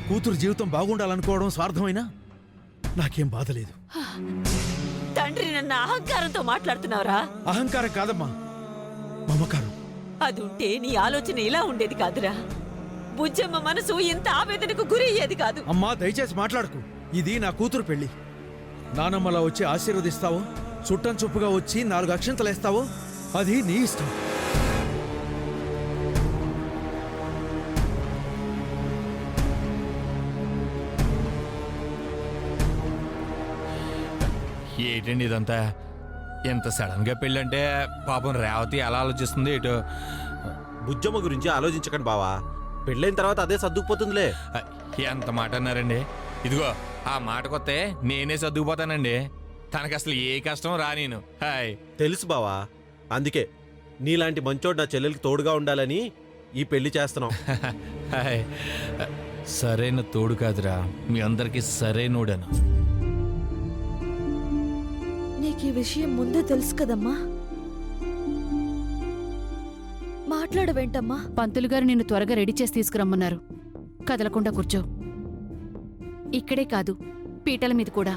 కూతురు జీవితం బాగుండాలనుకోవడం స్వార్థమైనా నాకేం బాధలేదు. తండ్రి నన్ను అహంకారంతో మాట్లాడుతున్నావురా? అహంకారం కాదమ్మా, మమకారం. అది ఉంటే నీ ఆలోచన ఇలా ఉండేది కాదురా. బుజ్జమ్మ మనసు ఇంత ఆవేదనకు గురి అయ్యేది కాదు. అమ్మా దయచేసి మాట్లాడకు. ఇది నా కూతురు పెళ్లి. నానమ్మలా వచ్చి ఆశీర్వదిస్తావో, చుట్టం చుప్పుగా వచ్చి 4 అక్షంతలేస్తావో అది నీ ఇష్టం. ఏంటండి ఇదంతా? ఎంత సడన్ గా పెళ్ళంటే పాపం రేవతి ఎలా ఆలోచిస్తుంది ఏటో. బుజ్జమ్మ గురించి ఆలోచించకండి బావా, పెళ్ళైన తర్వాత అదే సర్దుకుపోతుందిలే. ఎంత మాట అన్నారండి. ఇదిగో ఆ మాటకొస్తే నేనే సర్దుకుపోతానండి. తనకు అసలు ఏ కష్టం రానీను. హాయ్ తెలుసు బావా, అందుకే నీలాంటి మంచోడు నా చెల్లెలికి తోడుగా ఉండాలని ఈ పెళ్లి చేస్తున్నాం. హాయ్ సరైన తోడు కాదురా, మీ అందరికి సరైనోడను. నీకు ఈ విషయం ముందే తెలుసు కదమ్మా, మాట్లాడవేంటమ్మా? పంతులు గారు నిన్ను త్వరగా రెడీ చేసి తీసుకురమ్మన్నారు. కదలకుండా కూర్చో. ఇక్కడే కాదు, పీటల మీద కూడా.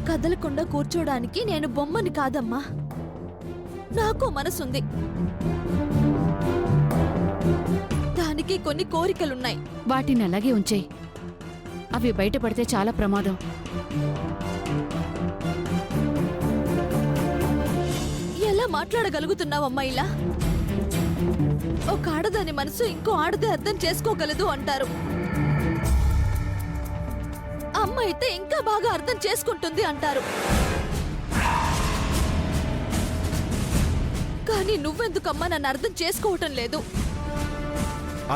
కదలకుండా కూర్చోడానికి నేను బొమ్మని కాదమ్మా, నాకు మనసుంది. దానికి కొన్ని కోరికలున్నాయి. వాటిని అలాగే ఉంచేయి. అవి బయటపడితే చాలా ప్రమాదం. ఎలా మాట్లాడగలుగుతున్నావమ్మా ఇలా? ఒక ఆడదాని మనసు ఇంకో ఆడదే అర్థం చేసుకోగలదు అంటారు. అమ్మ అయితే ఇంకా బాగా అర్థం చేసుకుంటుంది అంటారు. కానీ నువ్వెందుకమ్మా నన్ను అర్థం చేసుకోవటం లేదు?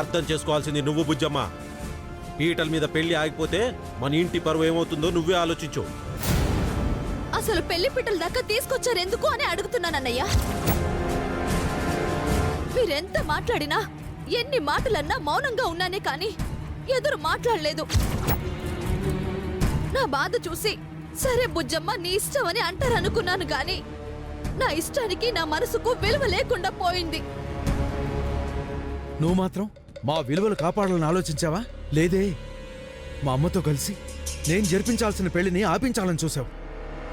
అర్థం చేసుకోవాల్సింది నువ్వు బుజ్జమ్మ. పీటల మీద పెళ్లి ఆగిపోతే మన ఇంటి పరువు ఏమవుతుందో నువ్వే ఆలోచించు. అసలు పెళ్లి పీటల దాకా తీసుకొచ్చారెందుకు అని అడుగుతున్నానన్నయ్య. మీరెంత మాట్లాడినా, ఎన్ని మాటలన్నా మౌనంగా ఉన్నానే కాని ఎదురు మాట్లాడలేదు. నా బాధ చూసి సరే బుజ్జమ్మ నీ ఇష్టం అని అంటారనుకున్నాను గాని నా ఇష్టానికి నా మనసుకు విలువ లేకుండా పోయింది. నువ్వు మాత్రం మా విలువలు కాపాడాలని ఆలోచించావా? లేదే. మా అమ్మతో కలిసి నేను జరిపించాల్సిన పెళ్లిని ఆపించాలని చూసావు.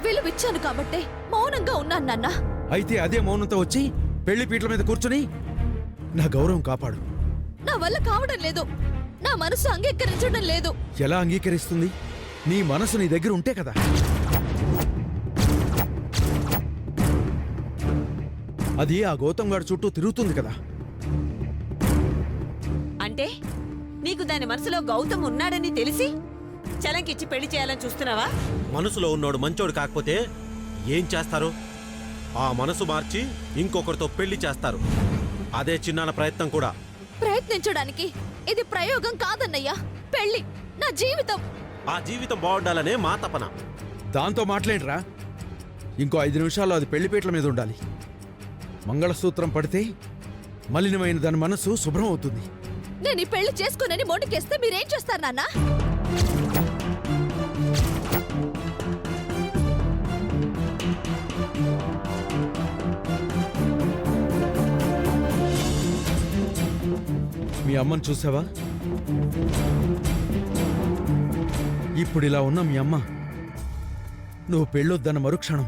విలువిచ్చాను కాబట్టే మౌనంగా ఉన్నాను నాన్న. అయితే అదే మౌనంతో వచ్చి పెళ్లి పీటల మీద కూర్చుని నా గౌరవం కాపాడు. నా వల్ల కావడం లేదు. నా మనసు అంగీకరించడం లేదు. ఎలా అంగీకరిస్తుంది? నీ మనసు నీ దగ్గర ఉంటే కదా. అది ఆ గౌతమ్ గారి చుట్టూ తిరుగుతుంది కదా. అంటే నీకు దాని మనసులో గౌతమ్ ఉన్నాడని తెలిసి చలంకిచ్చి పెళ్లి చేయాలని చూస్తున్నావా? మనసులో ఉన్నోడు మంచోడు కాకపోతే ఏం చేస్తారు? ఆ మనసు మార్చి ఇంకొకరితో పెళ్లి చేస్తారు. అదే చిన్నాన ప్రయత్నం కూడా. ప్రయత్నించడానికి ఇది ప్రయోగం కాదన్నయ్యా, పెళ్లి నా జీవితం. ఆ జీవితం బాగుండాలనే మా తపన. దాంతో మాట్లాడరా. ఇంకో 5 నిమిషాల్లో అది పెళ్లిపీటల మీద ఉండాలి. మంగళసూత్రం పడితే మలినమైన దాని మనసు శుభ్రం అవుతుంది. నేను ఈ పెళ్లి చేసుకోనని మొండికేస్తే మీరేం చేస్తారు నాన్న? మీ అమ్మని చూసావా? ఇప్పుడు ఇలా ఉన్న మీ అమ్మ నువ్వు పెళ్ళొద్దన్న మరుక్షణం